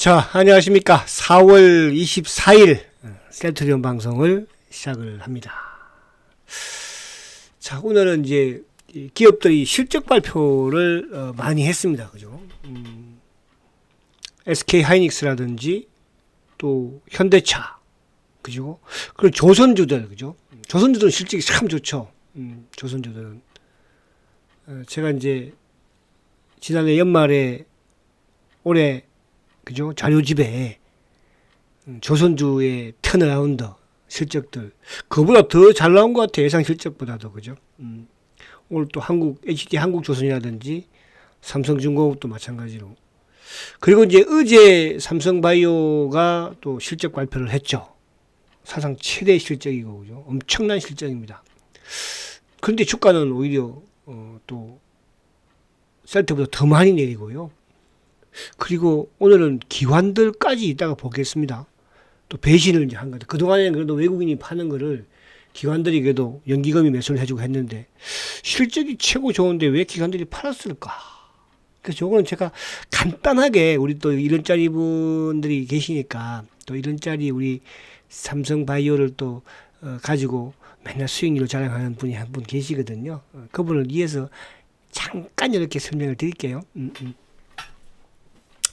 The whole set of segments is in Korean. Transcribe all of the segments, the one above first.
자, 안녕하십니까. 4월 24일 셀트리온 방송을 시작을 합니다. 자, 오늘은 이제 기업들이 실적 발표를 많이 했습니다. 그죠? SK 하이닉스라든지 또 현대차, 그죠? 그리고 조선주들, 그죠? 조선주들은 실적이 참 좋죠. 조선주들은. 제가 이제 지난해 연말에 올해 그죠? 자료집에 조선주의 턴어라운드 실적들 그보다 더 잘 나온 것 같아요. 예상 실적보다도 그죠? 오늘 또 HD 한국조선이라든지 삼성중공업도 마찬가지로. 그리고 이제 어제 삼성바이오가 또 실적 발표를 했죠. 사상 최대 실적이고 그죠? 엄청난 실적입니다. 그런데 주가는 오히려 또 셀트보다 더 많이 내리고요. 그리고 오늘은 기관들까지 이따가 보겠습니다. 또 배신을 이제 한 거죠. 그동안에는 그래도 외국인이 파는 거를 기관들이 그래도 연기금이 매수를 해주고 했는데 실적이 최고 좋은데 왜 기관들이 팔았을까? 그래서 요거는 제가 간단하게 우리 또 이런 짜리 분들이 계시니까 또 이런 짜리 우리 삼성바이오를 또 가지고 맨날 수익률을 자랑하는 분이 한 분 계시거든요. 그분을 위해서 잠깐 이렇게 설명을 드릴게요.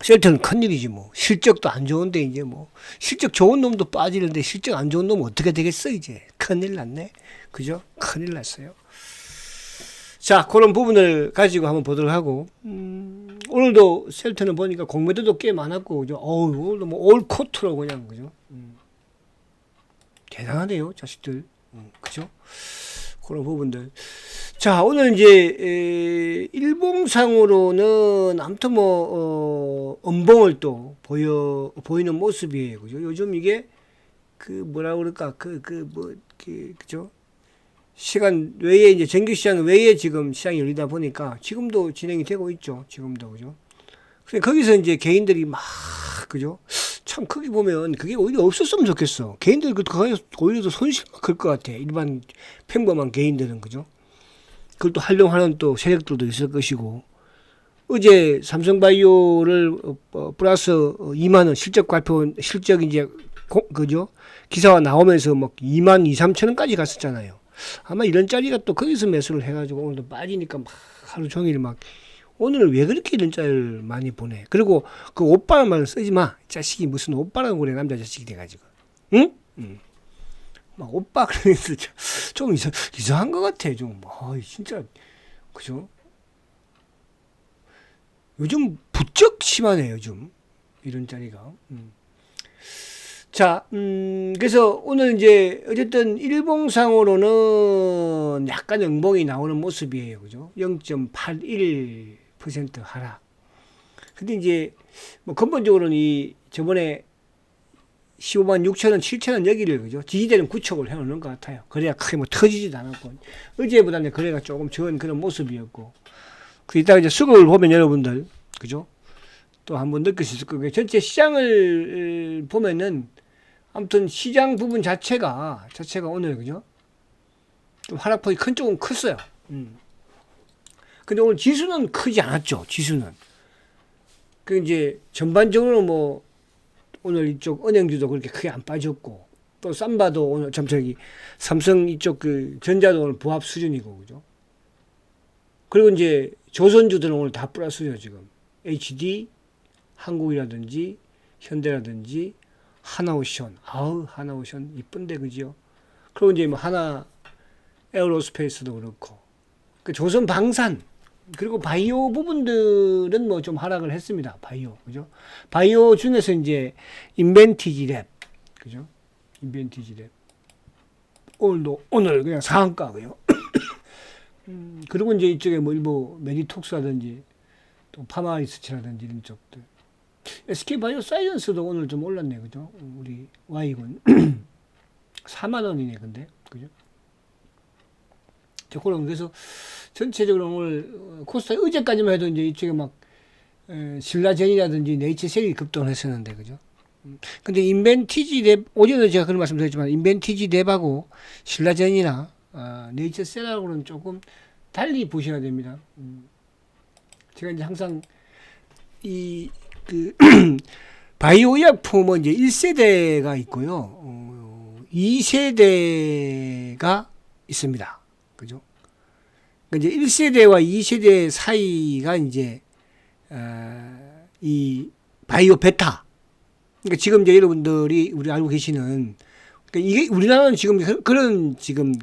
셀트는 큰일이지 뭐. 실적도 안 좋은데 이제 뭐 실적 좋은 놈도 빠지는데 실적 안 좋은 놈은 어떻게 되겠어 이제. 큰일 났네. 그죠? 큰일 났어요. 자, 그런 부분을 가지고 한번 보도록 하고 오늘도 셀트는 보니까 공매도도 꽤 많았고 그죠? 오늘도 뭐 올 코트로 그냥 그죠? 대단하네요 자식들. 그죠? 그런 부분들. 자, 오늘 이제 일봉상으로는 아무튼 뭐 음봉을 또 보이는 모습이에요. 그죠? 요즘 이게 그 뭐라 그럴까? 그죠? 시간 외에 이제 정규 시장 외에 지금 시장이 열리다 보니까 지금도 진행이 되고 있죠. 지금도 그죠? 그래 거기서 이제 개인들이 막 그죠? 참 크게 보면 그게 오히려 없었으면 좋겠어. 개인들 오히려 더 손실가 클 것 같아. 일반 평범한 개인들은 그죠? 그걸 또 활용하는 또 세력들도 있을 것이고 어제 삼성바이오를 플러스 2만 원 실적 발표 실적 이제 그죠? 기사가 나오면서 막 2만 2, 3천 원까지 갔었잖아요. 아마 이런 자리가 또 거기서 매수를 해가지고 오늘도 빠지니까 막 하루 종일 막 오늘 왜 그렇게 이런 짤을 많이 보내? 그리고 그 오빠란 말을 쓰지 마. 자식이 무슨 오빠라고 그래 남자 자식이 돼가지고, 응? 막 오빠 그러면서 좀 이상한 것 같아 좀. 진짜 그죠? 요즘 부쩍 심하네 요즘 이런 짤이가. 자, 그래서 오늘 이제 어쨌든 일봉상으로는 약간 음봉이 나오는 모습이에요, 그죠? 0.81% 하락. 근데 이제 뭐 근본적으로는 이 저번에 15만 6천 원, 7천 원 여기를 그죠? 지지대는 구축을 해놓는 것 같아요. 거래가 크게 뭐 터지지도 않았고 어제보다는 거래가 조금 적은 그런 모습이었고. 그 이따가 이제 수급을 보면 여러분들 그죠? 또 한번 느낄 수 있을 거고요. 전체 시장을 보면은 아무튼 시장 부분 자체가 오늘 그죠? 좀 하락폭이 큰 쪽은 컸어요. 근데 오늘 지수는 크지 않았죠. 지수는. 그 이제 전반적으로 뭐 오늘 이쪽 은행주도 그렇게 크게 안 빠졌고 또 삼바도 오늘 삼성 이쪽 그 전자도 오늘 보합 수준이고 그죠? 그리고 이제 조선주들은 오늘 다 플러스죠 지금. HD 한국이라든지 현대라든지 하나오션, 하나오션 이쁜데 그죠? 그리고 이제 뭐 하나 에어로스페이스도 그렇고, 그 조선 방산 그리고 바이오 부분들은 뭐 좀 하락을 했습니다. 바이오 그죠? 바이오 중에서 이제 인벤티지랩 그죠? 인벤티지랩 오늘 그냥 상한가고요. 그리고 이제 이쪽에 뭐 일부 메디톡스라든지 또 파마리스치라든지 이런 쪽들. SK바이오 사이언스도 오늘 좀 올랐네, 그죠? 우리 Y군 4만 원이네, 근데 그죠? 그래서 전체적으로 오늘 코스닥 어제까지만 해도 이제 이쪽에 막 신라젠이라든지 네이처셀이 급등을 했었는데, 그죠? 근데 인벤티지랩 어제도 제가 그런 말씀드렸지만 인벤티지랩하고 신라젠이나 네이처셀하고는 조금 달리 보셔야 됩니다. 제가 이제 항상 바이오 의약품은 이제 1세대가 있고요. 2세대가 있습니다. 그죠? 그러니까 이제 1세대와 2세대 사이가 이제 이 바이오 베타. 그러니까 지금 이제 여러분들이 우리 알고 계시는, 그러니까 이게 우리나라는 지금 그런 지금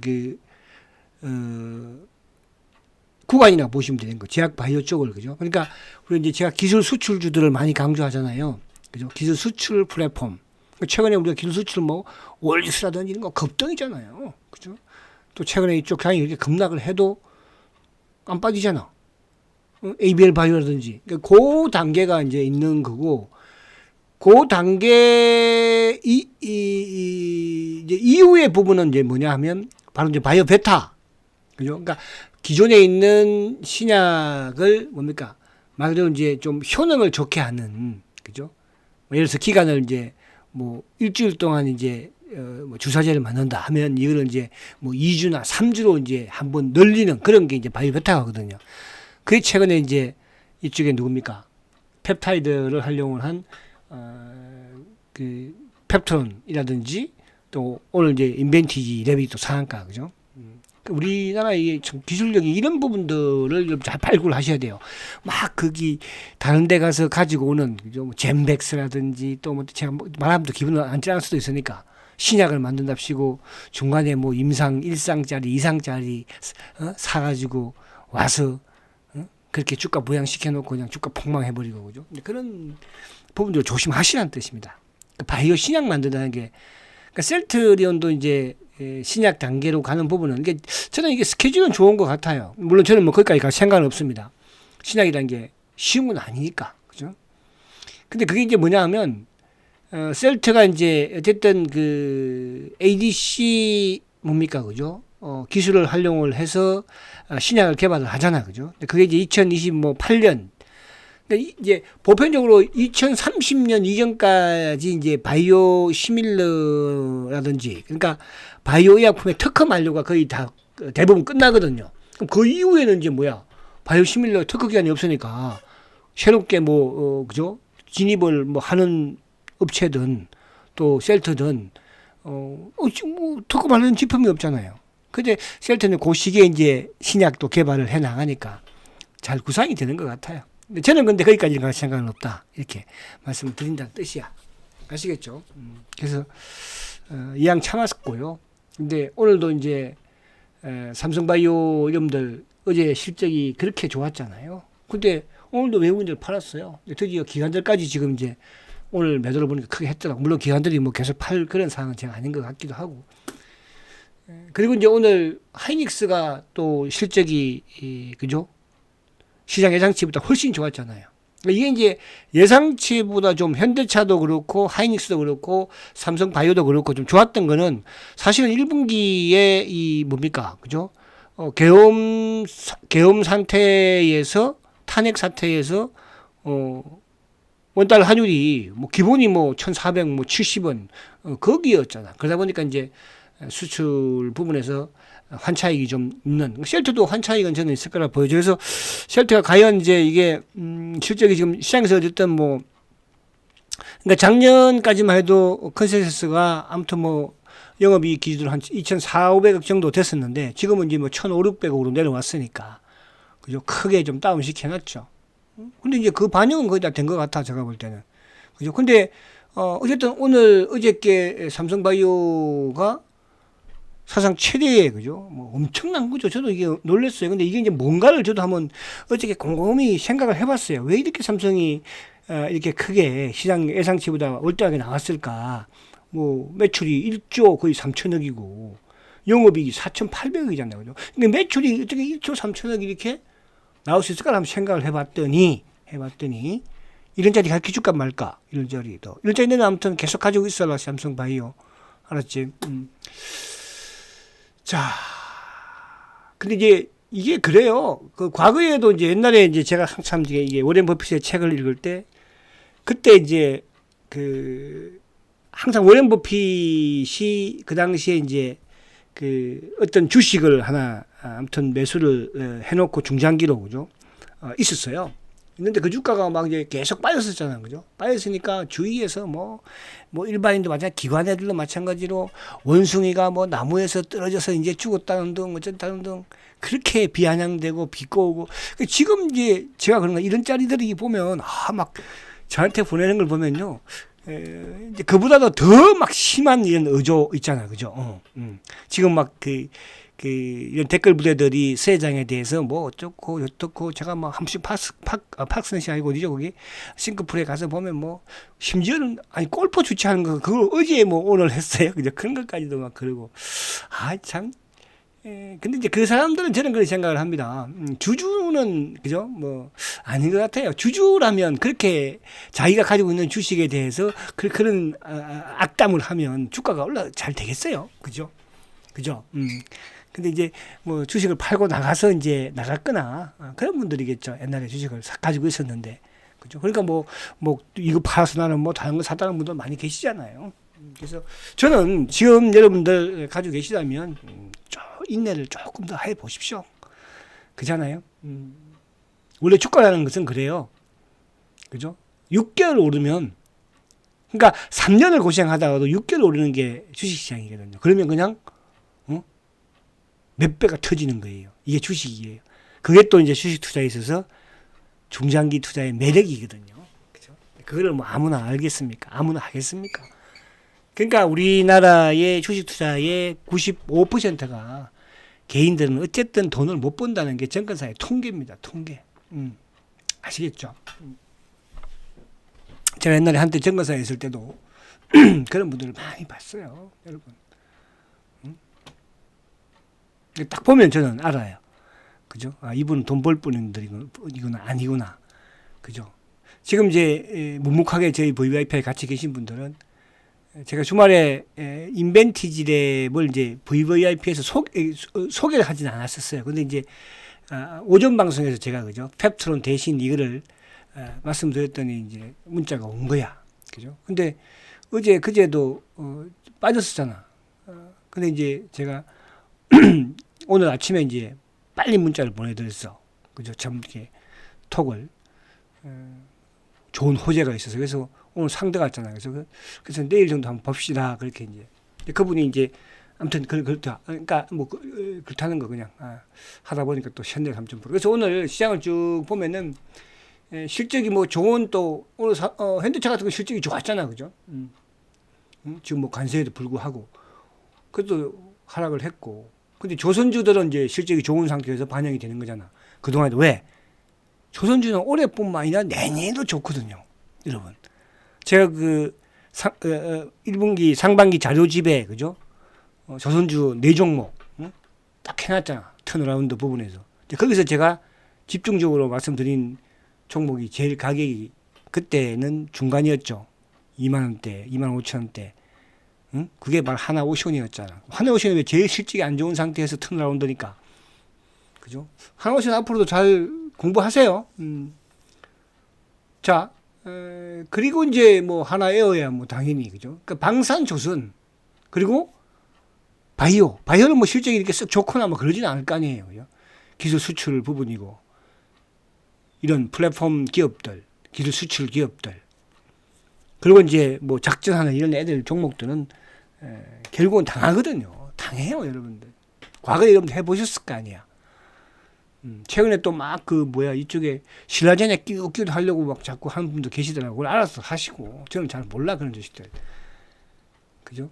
구간이나 보시면 되는 거. 제약 바이오 쪽을, 그죠? 그러니까 우리 이제 제가 기술 수출주들을 많이 강조하잖아요. 그죠? 기술 수출 플랫폼. 최근에 우리가 기술 수출 뭐 월주스라든지 이런 거 급등이잖아요. 그죠? 또 최근에 이쪽 향이 이렇게 급락을 해도 안 빠지잖아. ABL 바이오라든지. 그러니까 그 단계가 이제 있는 거고, 그 단계 이제 이후의 부분은 이제 뭐냐 하면 바로 이제 바이오 베타. 그죠? 그러니까 기존에 있는 신약을 뭡니까? 말 그대로 이제 좀 효능을 좋게 하는, 그죠? 예를 들어서 기간을 이제 뭐 일주일 동안 이제 뭐 주사제를 맞는다 하면 이거를 이제 뭐 2주나 3주로 이제 한번 늘리는 그런 게 이제 바이오 베타거든요. 그게 최근에 이제 이쪽에 누굽니까? 펩타이드를 활용을 한 그 펩톤이라든지 또 오늘 이제 인벤티지 랩이 또 상한가, 그죠? 우리나라의 기술력이 이런 부분들을 잘 발굴 하셔야 돼요. 막 거기 다른 데 가서 가지고 오는, 그죠? 뭐 젠백스라든지 또 뭐 제가 말하면 또 기분 안 짠할 수도 있으니까 신약을 만든답시고 중간에 뭐 임상 1상짜리 2상짜리 사가지고 와서 그렇게 주가 부양시켜 놓고 그냥 주가 폭망해버리고, 그죠? 그런 부분들 조심하시라는 뜻입니다. 바이오 신약 만든다는 게, 그러니까 셀트리온도 이제 신약 단계로 가는 부분은, 이게 저는 이게 스케줄은 좋은 것 같아요. 물론 저는 뭐 거기까지 갈 생각은 없습니다. 신약이라는 게 쉬운 건 아니니까, 그죠? 근데 그게 이제 뭐냐 하면, 셀트가 이제 어쨌든 그 ADC 뭡니까, 그죠? 기술을 활용을 해서 신약을 개발을 하잖아, 그죠? 그게 이제 2028년, 그러니까 이제 보편적으로 2030년 이전까지 이제 바이오 시밀러라든지, 그러니까 바이오 의약품의 특허 만료가 거의 다 대부분 끝나거든요. 그럼 그 이후에는 이제 뭐야? 바이오 시밀러 특허 기간이 없으니까 새롭게 뭐 그죠? 진입을 뭐 하는 업체든 또 셀트든 지금 뭐 특허 받는 제품이 없잖아요. 근데 셀트는 그 시기에 이제 신약도 개발을 해 나가니까 잘 구상이 되는 것 같아요. 저는 근데 거기까지 갈 생각은 없다, 이렇게 말씀을 드린다는 뜻이야. 아시겠죠? 그래서 이왕 참았고요. 근데 오늘도 이제 삼성바이오 이름들 어제 실적이 그렇게 좋았잖아요. 근데 오늘도 외국인들 팔았어요. 드디어 기관들까지 지금 이제 오늘 매도를 보니까 크게 했더라고. 물론 기관들이 뭐 계속 팔 그런 상황은 제가 아닌 것 같기도 하고. 그리고 이제 오늘 하이닉스가 또 실적이 그죠? 시장 예상치보다 훨씬 좋았잖아요. 이게 이제 예상치보다 좀 현대차도 그렇고 하이닉스도 그렇고 삼성바이오도 그렇고 좀 좋았던 거는 사실은 1분기에 이 뭡니까, 그죠? 계엄 상태에서 탄핵 사태에서 원달러 환율이 뭐 기본이 뭐 1,470원 거기였잖아. 그러다 보니까 이제 수출 부분에서 환차익이 좀 있는, 셀트도 환차익은 저는 있을 거라 보여져요. 그래서 셀트가 과연 이제 이게 실적이 지금 시장에서 어쨌든 뭐, 그러니까 작년까지만 해도 컨센서스가 아무튼 뭐 영업이익 기준으로 한 2,400~500억 정도 됐었는데 지금은 이제 뭐 1,500억으로 내려왔으니까, 그죠? 크게 좀 다운 시켜놨죠. 근데 이제 그 반영은 거의 다 된 것 같아, 제가 볼 때는. 그죠? 근데 어쨌든 오늘 어저께 삼성바이오가 사상 최대의, 그죠? 뭐 엄청난 거죠. 저도 이게 놀랐어요. 근데 이게 이제 뭔가를 저도 한번 어저께 곰곰이 생각을 해봤어요. 왜 이렇게 삼성이 이렇게 크게 시장 예상치보다 월등하게 나왔을까? 뭐 매출이 1조 거의 3천억이고 영업이익이 4,800억이잖아요. 그죠? 근데 매출이 어떻게 1조 3천억 이렇게 나올 수 있을까? 한번 생각을 해봤더니 이런 자리 가르쳐 줄까 말까? 이런 자리도. 이런 자리는 아무튼 계속 가지고 있어라, 삼성바이오. 알았지? 자, 근데 이제 이게 그래요. 그 과거에도 이제 옛날에 이제 제가 한참 이게 워렌 버핏의 책을 읽을 때 그때 이제 그 항상 워렌 버핏이 그 당시에 이제 그 어떤 주식을 하나 아무튼 매수를 해놓고 중장기로, 그죠? 있었어요. 있는데 그 주가가 막 이제 계속 빠졌었잖아요. 그죠? 빠졌으니까 주위에서 뭐 일반인도 마찬가지, 기관애들도 마찬가지로 원숭이가 뭐 나무에서 떨어져서 이제 죽었다는 등, 어쨌다는 등, 그렇게 비아냥대고 비꼬고. 지금 이제 제가 그런가 이런 짤들이 보면, 막 저한테 보내는 걸 보면요. 이제 그보다도 더 막 심한 이런 어조 있잖아요. 그죠? 지금 막 이런 댓글 부대들이 새 회장에 대해서 뭐 어쩌고 어떻고 제가 뭐 한씩 팍스는 아니고 어디죠 거기 싱크풀에 가서 보면 뭐 심지어는 아니 골프 주최하는 거 그걸 어제 뭐 오늘 했어요. 그죠? 그런 것까지도 막 그러고 참. 근데 이제 그 사람들은 저는 그렇게 생각을 합니다. 주주는 그죠? 뭐 아닌 것 같아요. 주주라면 그렇게 자기가 가지고 있는 주식에 대해서 그런 악담을 하면 주가가 잘 되겠어요. 그죠? 그죠? 근데 이제 뭐 주식을 팔고 나가서 이제 나갔거나 그런 분들이겠죠. 옛날에 주식을 가지고 있었는데. 그죠? 그러니까 뭐 이거 팔아서 나는 뭐 다른 거 샀다는 분들 많이 계시잖아요. 그래서 저는 지금 여러분들 가지고 계시다면 인내를 조금 더 해 보십시오. 그잖아요. 원래 주가라는 것은 그래요. 그죠? 6개월 오르면 그러니까 3년을 고생하다가도 6개월 오르는 게 주식시장이거든요. 그러면 그냥 몇 배가 터지는 거예요. 이게 주식이에요. 그게 또 이제 주식 투자에 있어서 중장기 투자의 매력이거든요. 그죠? 그거를 뭐 아무나 알겠습니까? 아무나 하겠습니까? 그러니까 우리나라의 주식 투자의 95%가 개인들은 어쨌든 돈을 못 번다는 게 정권사의 통계입니다. 통계. 아시겠죠? 제가 옛날에 한때 정권사에 있을 때도 그런 분들을 많이 봤어요. 여러분. 딱 보면 저는 알아요. 그죠? 이분은 돈 벌 뿐이구나, 아니구나. 그죠? 지금 이제 묵묵하게 저희 VVIP에 같이 계신 분들은 제가 주말에 인벤티지랩을 이제 VVIP에서 소개를 하진 않았었어요. 근데 이제 오전 방송에서 제가 그죠? 펩트론 대신 이거를 말씀드렸더니 이제 문자가 온 거야. 그죠? 근데 그제도 빠졌었잖아. 근데 이제 제가 오늘 아침에 이제 빨리 문자를 보내드렸어. 그죠? 참 이렇게 톡을 좋은 호재가 있어서 그래서 오늘 상대 갔잖아요. 그래서 내일 정도 한번 봅시다. 그렇게 이제 그분이 이제 아무튼 그렇다. 그러니까 뭐 그렇다는 거 그냥 하다 보니까 또 셨네요 3.9%. 그래서 오늘 시장을 쭉 보면은 실적이 뭐 좋은 또 오늘 현대차 같은 거 실적이 좋았잖아, 그죠? 지금 뭐 관세에도 불구하고 그래도 하락을 했고. 근데 조선주들은 이제 실적이 좋은 상태에서 반영이 되는 거잖아. 그동안에도 왜? 조선주는 올해뿐만 아니라 내년에도 좋거든요. 여러분. 제가 1분기 상반기 자료집에, 그죠? 조선주 4종목, 딱 해놨잖아. 턴어라운드 부분에서. 거기서 제가 집중적으로 말씀드린 종목이 제일 가격이 그때는 중간이었죠. 2만원대, 25,000원대. 그게 바로 하나오션이었잖아. 하나오션이 제일 실적이 안 좋은 상태에서 턴어라운드니까. 그죠? 하나오션 앞으로도 잘 공부하세요. 자, 그리고 이제 뭐 하나에어야 뭐 당연히, 그죠? 그러니까 방산조선, 그리고 바이오는 뭐 실적이 이렇게 썩 좋거나 뭐 그러지는 않을 거 아니에요. 그죠? 기술 수출 부분이고, 이런 플랫폼 기업들, 기술 수출 기업들, 그리고 이제 뭐 작전하는 이런 애들 종목들은 결국은 당하거든요. 당해요, 여러분들. 과거에 여러분들 해보셨을 거 아니야. 최근에 또 막 이쪽에 신라젠에 끼우기도 하려고 막 자꾸 하는 분도 계시더라고요. 그걸 알아서 하시고. 저는 잘 몰라, 그런 주식들. 그죠?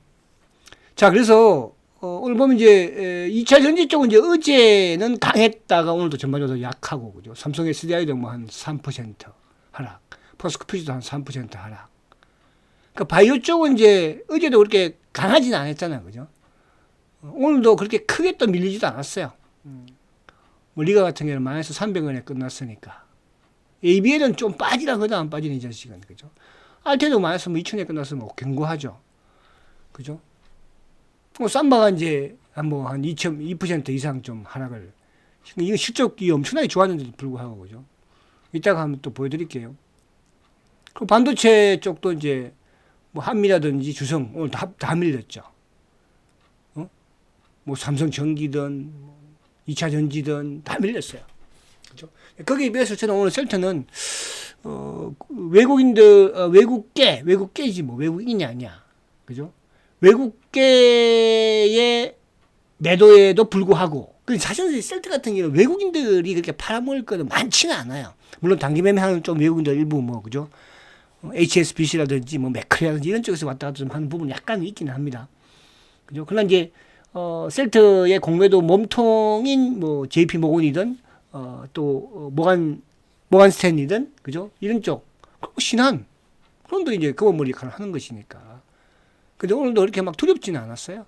자, 그래서, 오늘 보면 이제, 2차 전지 쪽은 이제 어제는 강했다가 오늘도 전반적으로 약하고, 그죠? 삼성 SDI도 뭐 한 3% 하락. 포스코 퓨즈도 한 3% 하락. 그러니까 바이오 쪽은 이제 어제도 그렇게 강하지는 않았잖아요. 그죠? 오늘도 그렇게 크게 또 밀리지도 않았어요. 뭐 리가 같은 경우는 마이너스 300원에 끝났으니까. ABL은 좀 빠지라 그러다 안 빠지는 이 자식은. 그죠? 알테도 마이너스 2,000원에 끝났으면 견고하죠. 그죠? 삼바가 이제 한 2% 이상 좀 하락을. 이거 실적이 엄청나게 좋았는데도 불구하고. 그죠? 이따가 한번 또 보여드릴게요. 그리고 반도체 쪽도 이제 뭐 한미라든지 주성 오늘 다 밀렸죠. 뭐 삼성전기든 2차 전지든 다 밀렸어요. 그죠? 거기에 비해서 저는 오늘 셀트는, 외국인들, 외국계지 뭐, 외국인이 아니야. 그죠? 외국계의 매도에도 불구하고, 사실 셀트 같은 경우는 외국인들이 그렇게 팔아먹을 거는 많지는 않아요. 물론 단기 매매하는 좀 외국인들 일부 뭐, 그죠? HSBC라든지 뭐, 맥클이라든지 이런 쪽에서 왔다 갔다 좀 하는 부분이 약간 있기는 합니다. 그죠? 그러나 이제, 셀트의 공매도 몸통인 뭐, JP 모건이든, 또, 모간 스탠리든, 그죠? 이런 쪽. 신한. 그런도 이제 검은머리 역할을 하는 것이니까. 근데 오늘도 그렇게 막 두렵지는 않았어요.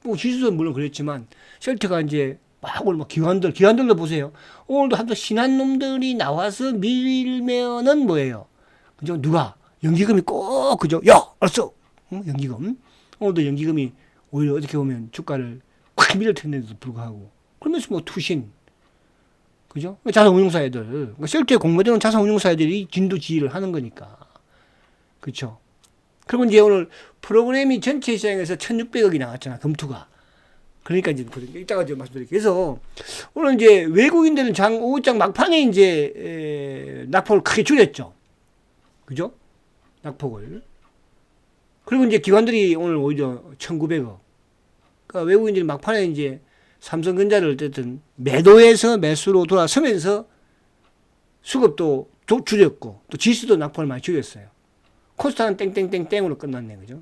뭐, 지수도 물론 그랬지만, 셀트가 이제, 막 오늘 막 기관들도 보세요. 오늘도 한두 신한 놈들이 나와서 밀면은 뭐예요? 그죠? 누가? 연기금이 꼭, 그죠? 야! 알았어! 응? 연기금. 오늘도 연기금이 오히려 어떻게 보면 주가를 확 밀어쳤는데도 불구하고. 그러면서 뭐 투신. 그죠? 자산운용사 애들. 그러니까 셀트의 공매도는 자산운용사 애들이 진두지휘를 하는 거니까. 그쵸? 그리고 이제 오늘 프로그램이 전체 시장에서 1,600억이 나왔잖아. 금투가. 그러니까 이제 이따가 좀 말씀드릴게요. 그래서 오늘 이제 외국인들은 오후장 막판에 이제 낙폭을 크게 줄였죠. 그죠? 낙폭을. 그리고 이제 기관들이 오늘 오히려 1,900억. 그러니까 외국인들이 막판에 이제 삼성전자를 어쨌든 매도해서 매수로 돌아서면서 수급도 줄였고 또 지수도 낙폭을 많이 줄였어요. 코스닥은 땡땡땡땡으로 끝났네. 그죠?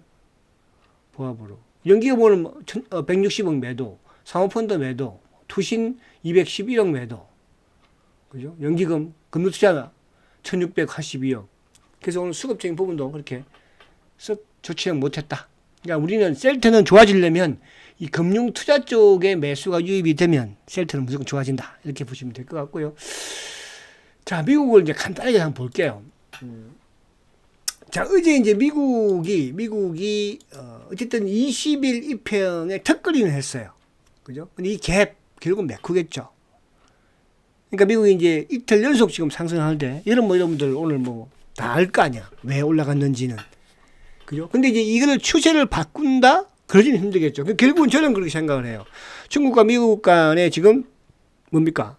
보합으로. 연기금 오늘 160억 매도, 사모펀드 매도, 투신 211억 매도. 그죠? 연기금, 금융투자가 1682억. 그래서 오늘 수급적인 부분도 그렇게 썩 좋지 못했다. 그러니까 우리는 셀트는 좋아지려면 이 금융투자 쪽에 매수가 유입이 되면 셀트는 무조건 좋아진다. 이렇게 보시면 될 것 같고요. 자, 미국을 이제 간단하게 한번 볼게요. 자, 어제 이제 미국이 어쨌든 20일 이평에 턱걸이는 했어요. 그죠? 근데 이 갭 결국은 메꾸겠죠. 그러니까 미국이 이제 이틀 연속 지금 상승하는데 여러분들 오늘 뭐 다 알 거 아니야. 왜 올라갔는지는. 그죠? 근데 이제 이거를 추세를 바꾼다? 그러지는 힘들겠죠. 결국은 저는 그렇게 생각을 해요. 중국과 미국 간에 지금 뭡니까?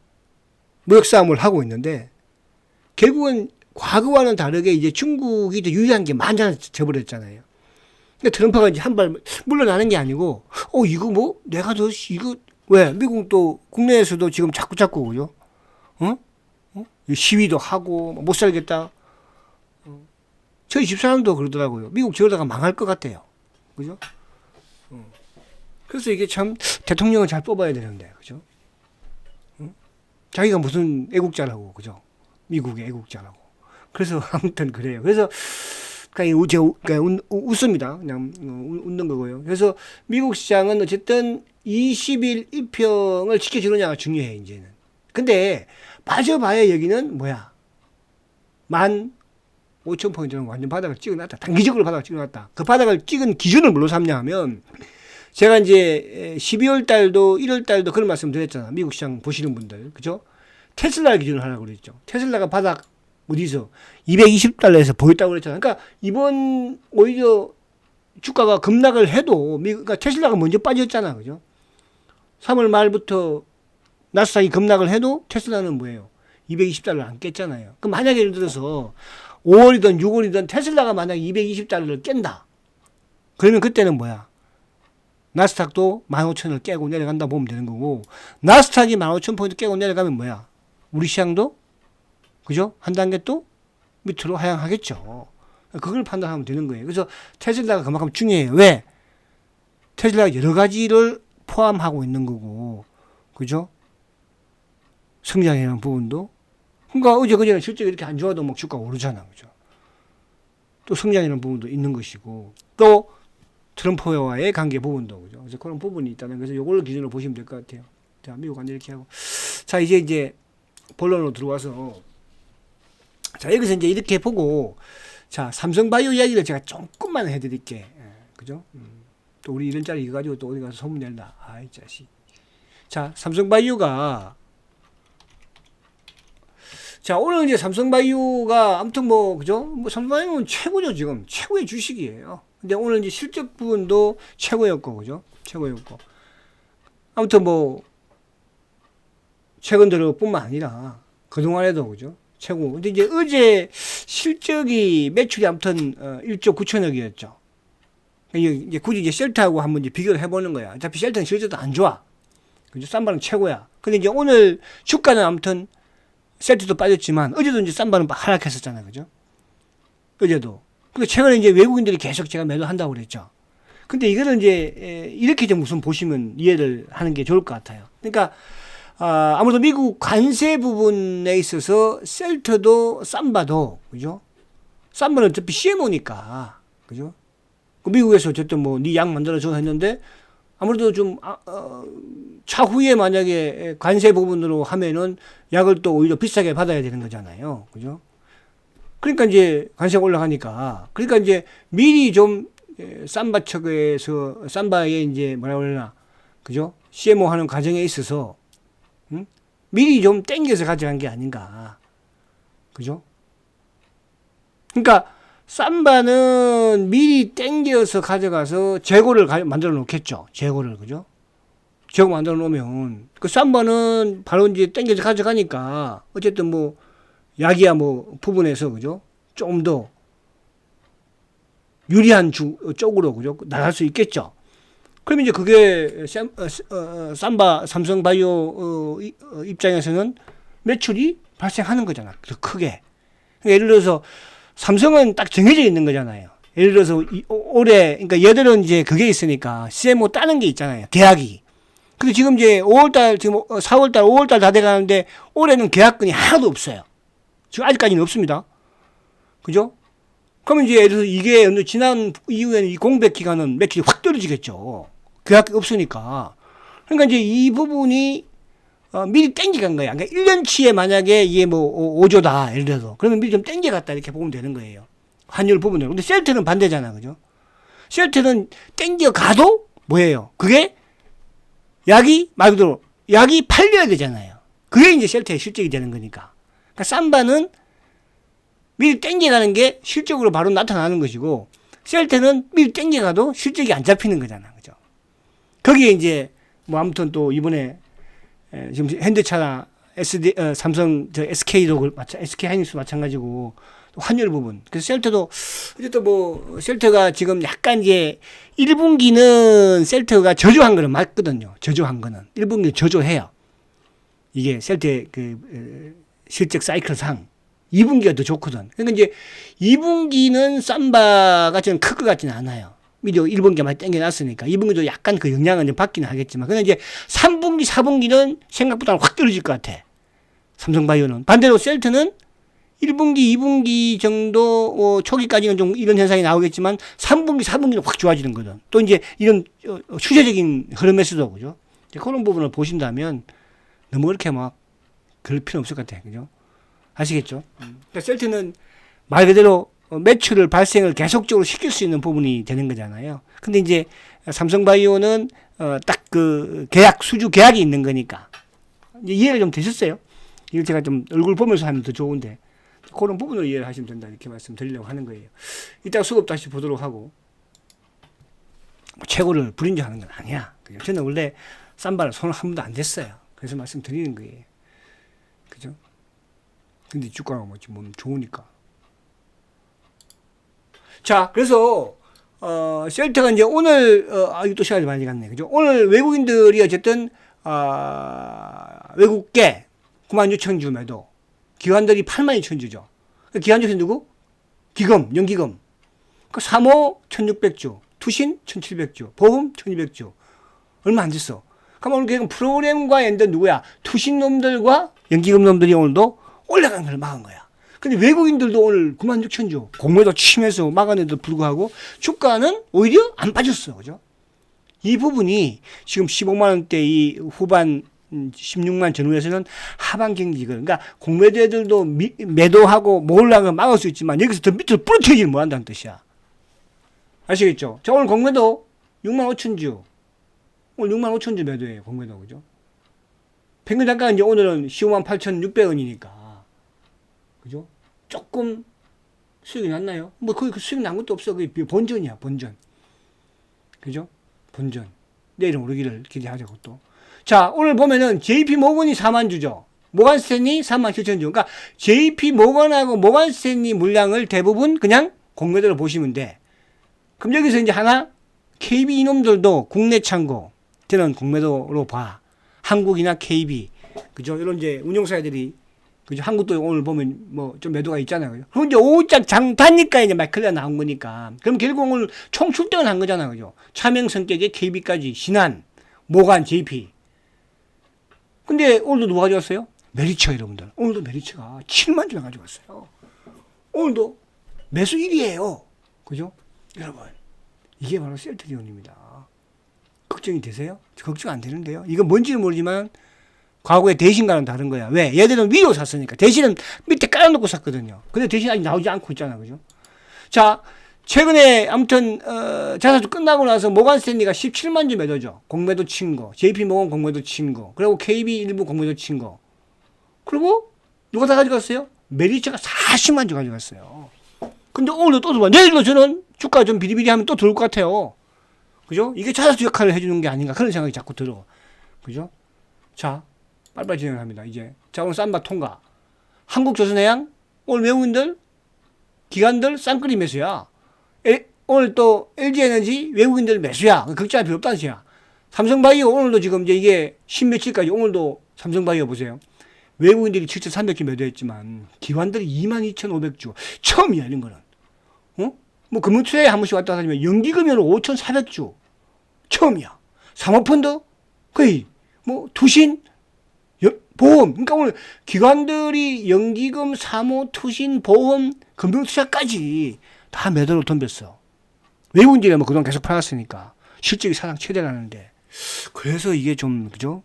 무역 싸움을 하고 있는데 결국은 과거와는 다르게 이제 중국이 더 유리한 게 많아져 버렸잖아요. 그러니까 트럼프가 이제 한 발 물러나는 게 아니고, 이거 뭐, 내가 더, 이거, 왜? 미국 또 국내에서도 지금 자꾸, 그죠? 시위도 하고, 못 살겠다. 저희 집사람도 그러더라고요. 미국 저러다가 망할 것 같아요. 그죠? 그래서 이게 참, 대통령을 잘 뽑아야 되는데, 그죠? 자기가 무슨 애국자라고, 그죠? 미국의 애국자라고. 그래서 아무튼 그래요. 그래서 그냥 웃습니다. 그냥 웃는 거고요. 그래서 미국 시장은 어쨌든 20일 이평을 지켜주느냐가 중요해 이제는. 근데 빠져봐야 여기는 뭐야? 15,000포인트는 완전 바닥을 찍어놨다. 단기적으로 바닥을 찍어놨다. 그 바닥을 찍은 기준을 뭘로 삼냐 하면 제가 이제 12월 달도 1월 달도 그런 말씀 드렸잖아. 미국 시장 보시는 분들. 그죠? 테슬라 기준을 하라고 그랬죠. 테슬라가 바닥 어디서 220달러에서 보였다고 그랬잖아요. 그러니까 이번 오히려 주가가 급락을 해도 그러니까 테슬라가 먼저 빠졌잖아. 그죠? 3월 말부터 나스닥이 급락을 해도 테슬라는 뭐예요? 220달러 안 깼잖아요. 그럼 만약에 예를 들어서 5월이든 6월이든 테슬라가 만약에 220달러를 깬다. 그러면 그때는 뭐야? 나스닥도 15,000을 깨고 내려간다 보면 되는 거고 나스닥이 15,000포인트 깨고 내려가면 뭐야? 우리 시장도 그죠? 한 단계 또 밑으로 하향하겠죠. 그걸 판단하면 되는 거예요. 그래서 테슬라가 그만큼 중요해요. 왜? 테슬라가 여러 가지를 포함하고 있는 거고, 그죠? 성장이라는 부분도. 그러니까 그제는 실적이 이렇게 안 좋아도 막 주가가 오르잖아. 그죠? 또 성장이라는 부분도 있는 것이고, 또 트럼프와의 관계 부분도, 그죠? 그래서 그런 부분이 있다는 거죠. 요걸 기준으로 보시면 될 것 같아요. 자, 미국 관계 이렇게 하고. 자, 이제 본론으로 들어와서 자, 여기서 이제 이렇게 보고, 자, 삼성바이오 이야기를 제가 조금만 해드릴게. 그죠? 또 우리 이런 짜리 이거 가지고 또 어디 가서 소문낼다. 아이, 자식. 자, 삼성바이오가, 자, 오늘 이제 삼성바이오가, 아무튼 뭐, 그죠? 뭐, 삼성바이오는 최고죠, 지금. 최고의 주식이에요. 근데 오늘 이제 실적 부분도 최고였고, 그죠? 최고였고. 아무튼 뭐, 최근 들어 뿐만 아니라, 그동안에도, 그죠? 최고. 근데 이제 어제 실적이 매출이 아무튼 1조 9천억이었죠. 이제 굳이 이제 셀트하고 한번 이제 비교를 해보는 거야. 어차피 셀트는 실적도 안 좋아. 그죠? 쌈바는 최고야. 근데 이제 오늘 주가는 아무튼 셀트도 빠졌지만 어제도 이제 쌈바는 하락했었잖아요. 그죠? 어제도. 근데 최근에 이제 외국인들이 계속 제가 매도한다고 그랬죠. 근데 이거는 이제 이렇게 좀 우선 보시면 이해를 하는 게 좋을 것 같아요. 그러니까 아무래도 미국 관세 부분에 있어서 셀트도 쌈바도, 그죠? 쌈바는 어차피 CMO니까, 그죠? 미국에서 어쨌든 뭐 네 약 만들어줘 했는데 아무래도 좀 차후에 만약에 관세 부분으로 하면은 약을 또 오히려 비싸게 받아야 되는 거잖아요. 그죠? 그러니까 이제 관세가 올라가니까 그러니까 이제 미리 좀 쌈바 측에서 쌈바에 이제 뭐라 그러나 그죠? CMO 하는 과정에 있어서 미리 좀 땡겨서 가져간 게 아닌가. 그죠? 그러니까 쌈바는 미리 땡겨서 가져가서 재고를 만들어 놓겠죠. 재고를, 그죠? 재고 만들어 놓으면, 그 쌈바는 바로 이제 땡겨서 가져가니까, 어쨌든 뭐, 약이야 뭐, 부분에서, 그죠? 좀 더 유리한 쪽으로, 그죠? 나갈 수 있겠죠. 그럼 이제 그게, 쌈바, 삼성바이오 입장에서는 매출이 발생하는 거잖아. 더 크게. 예를 들어서, 삼성은 딱 정해져 있는 거잖아요. 예를 들어서 올해 그러니까 얘들은 이제 그게 있으니까 CMO 따는 게 있잖아요. 계약이. 근데 지금 이제 5월달 지금 4월달 5월달 다 돼가는데 올해는 계약건이 하나도 없어요. 지금 아직까지는 없습니다. 그죠? 그러면 이제 예를 들어서 이게 지난 이후에는 이 공백 기간은 매출이 확 떨어지겠죠. 계약이 없으니까. 그러니까 이제 이 부분이 미리 땡겨간 거야. 그러니까 1년치에 만약에 이게 뭐 5조다. 예를 들어서. 그러면 미리 좀 땡겨갔다. 이렇게 보면 되는 거예요. 환율 부분으로. 근데 셀트는 반대잖아. 그죠? 셀트는 땡겨가도 뭐예요? 그게 약이 말 그대로 약이 팔려야 되잖아요. 그게 이제 셀트의 실적이 되는 거니까. 그러니까 쌈바는 미리 땡겨가는 게 실적으로 바로 나타나는 것이고 셀트는 미리 땡겨가도 실적이 안 잡히는 거잖아. 그죠? 거기에 이제 뭐 아무튼 또 이번에 지금 현대차나 삼성, SK도 SK 하이닉스 마찬가지고 환율 부분. 그래서 셀트도 어쨌든 뭐 셀트가 지금 약간 이제 1분기는 셀트가 저조한 거는 맞거든요. 저조한 거는 1분기 저조해요. 이게 셀트의 그 실적 사이클상 2분기가 더 좋거든. 그러니까 이제 2분기는 쌈바가 저는 클 것 같지는 않아요. 미리 1분기가 많이 땡겨놨으니까 2분기도 약간 그 영향은 좀 받기는 하겠지만 그냥 이제 3분기, 4분기는 생각보다는 확 떨어질 것 같아. 삼성바이오는. 반대로 셀트는 1분기, 2분기 정도 초기까지는 좀 이런 현상이 나오겠지만 3분기, 4분기는 확 좋아지는 거든. 또 이제 이런 추세적인 흐름에서도 그죠? 그런 부분을 보신다면 너무 그렇게 막 그럴 필요 없을 것 같아. 그죠? 아시겠죠? 그러니까 셀트는 말 그대로 매출을 발생을 계속적으로 시킬 수 있는 부분이 되는 거잖아요. 근데 이제 삼성바이오는 딱 그 계약 수주 계약이 있는 거니까 이해가 좀 되셨어요? 이걸 제가 좀 얼굴 보면서 하면 더 좋은데 그런 부분을 이해를 하시면 된다 이렇게 말씀드리려고 하는 거예요. 이따가 수급 다시 보도록 하고 뭐 최고를 불인정하는 건 아니야. 그죠? 저는 원래 쌈바를 손을 한 번도 안 댔어요. 그래서 말씀드리는 거예요. 그죠? 근데 주가가 뭐 좋으니까. 자, 그래서 셀트가 이제 오늘 또 시간이 많이 갔네, 그죠? 오늘 외국인들이 어쨌든 외국계 96,000주 매도, 기관들이 82,000주죠. 기관 중에서 누구? 기금, 연기금. 그 사모 1,600주, 투신 1,700주, 보험 1,200주. 얼마 안 됐어. 그럼 오늘 프로그램과 엔드 누구야? 투신 놈들과 연기금 놈들이 오늘도 올라간 걸 막은 거야. 근데 외국인들도 오늘 96,000주 공매도 치면서 막아내도 불구하고 주가는 오히려 안 빠졌어. 그죠? 이 부분이 지금 15만원대 이 후반 16만 전후에서는 하반 경직을, 그러니까 공매도들도 매도하고 몰락을 막을 수 있지만 여기서 더 밑으로 부러뜨리지를 못한다는 뜻이야. 아시겠죠? 자, 오늘 공매도 65,000주. 오늘 65,000주 매도예요. 공매도. 그죠? 평균 단가가 이제 오늘은 158,600원이니까. 그죠? 조금 수익이 났나요? 뭐 거의 그 수익 난 것도 없어. 그게 본전이야, 본전. 그죠? 본전. 내일은 오르기를 기대하자고 또. 자, 오늘 보면은 JP 모건이 4만 주죠. 모건 스탠리 37,000주. 그러니까 JP 모건하고 모건 스탠리 물량을 대부분 그냥 공매도로 보시면 돼. 그럼 여기서 이제 하나 KB 이놈들도 국내 창고 저는 공매도로 봐. 한국이나 KB 그죠? 이런 이제 운용사들이 그죠? 한국도 오늘 보면 뭐 좀 매도가 있잖아요. 그럼 이제 5장 장타니까 이제 마이클레가 나온 거니까. 그럼 결국 오늘 총 출동을 한 거잖아요. 그죠? 차명 성격의 KB까지 신한 모간 JP. 근데 오늘도 누가 가져왔어요? 메리츠 여러분들. 오늘도 메리츠가 7만 주나 가져왔어요. 오늘도 매수 1위에요. 그죠? 여러분. 이게 바로 셀트리온입니다. 걱정이 되세요? 걱정 안 되는데요. 이건 뭔지는 모르지만 과거의 대신과는 다른 거야. 왜? 얘들은 위로 샀으니까. 대신은 밑에 깔아놓고 샀거든요. 근데 대신 아직 나오지 않고 있잖아. 그죠? 자, 최근에 아무튼 자사주 끝나고 나서 모건 스탠리가 17만 주 매도죠. 공매도 친 거. JP 모건 공매도 친 거. 그리고 KB 일부 공매도 친 거. 그리고 누가 다 가져갔어요? 메리츠가 40만 주 가져갔어요. 근데 오늘도 또 들어와. 내일도 저는 주가 좀 비리비리하면 또 들어올 것 같아요. 그죠? 이게 자사주 역할을 해주는 게 아닌가 그런 생각이 자꾸 들어. 그죠? 자, 빨리빨리 진행을 합니다. 이제 자, 오늘 쌈바 통과. 한국조선해양 오늘 외국인들 기관들 쌍끌이 매수야. 오늘 또 LG에너지 외국인들 매수야. 걱정할 필요 없다는 뜻이야. 삼성바이오 오늘도 지금 이제 이게 10며칠까지 오늘도 삼성바이오 보세요. 외국인들이 7,300주 매도했지만 기관들이 22,500주 처음이야 이런 거는. 뭐 금융투자에 한 번씩 왔다 갔다 하지만 연기금연은 5,400주 처음이야. 사모펀드 거의 뭐 투신 보험. 그러니까 오늘 기관들이 연기금, 사모, 투신, 보험, 금융투자까지 다 매도로 덤볐어. 외국인들이 뭐 그동안 계속 팔았으니까 실적이 사상 최대라는데 그래서 이게 좀 그죠?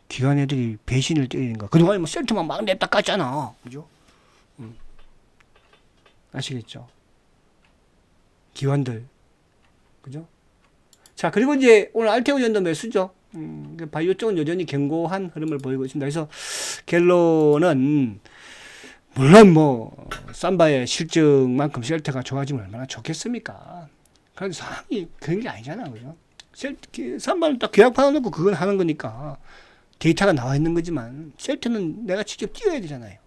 기관 애들이 배신을 때리는 거. 그동안에 뭐 셀트만 막 냈다 깠잖아. 그죠? 아시겠죠? 기관들. 그죠? 자, 그리고 이제 오늘 알테오전도 매수죠. 바이오 쪽은 여전히 견고한 흐름을 보이고 있습니다. 그래서 갤로는 물론 뭐 삼바의 실적만큼 셀트가 좋아지면 얼마나 좋겠습니까? 그런데 상황이 그런 게 아니잖아. 그죠? 삼바는 딱 계약 받아놓고 그건 하는 거니까 데이터가 나와 있는 거지만 셀트는 내가 직접 뛰어야 되잖아요.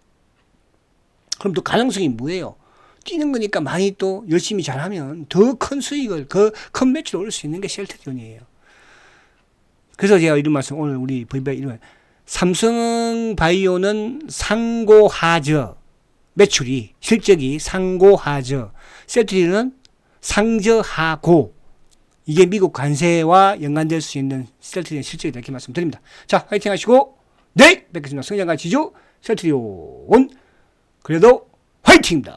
그럼 또 가능성이 뭐예요? 뛰는 거니까 많이 또 열심히 잘하면 더 큰 수익을, 큰 매출을 올릴 수 있는 게 셀트리온이에요. 그래서 제가 이런 말씀 오늘 우리 VBI 이런 삼성바이오는 상고하저 매출이 실적이 상고하저 셀트리온은 상저하고 이게 미국 관세와 연관될 수 있는 셀트리온 실적이다 이렇게 말씀드립니다. 자, 화이팅 하시고 내일 뵙겠습니다. 성장과 지주 셀트리온 그래도 화이팅입니다.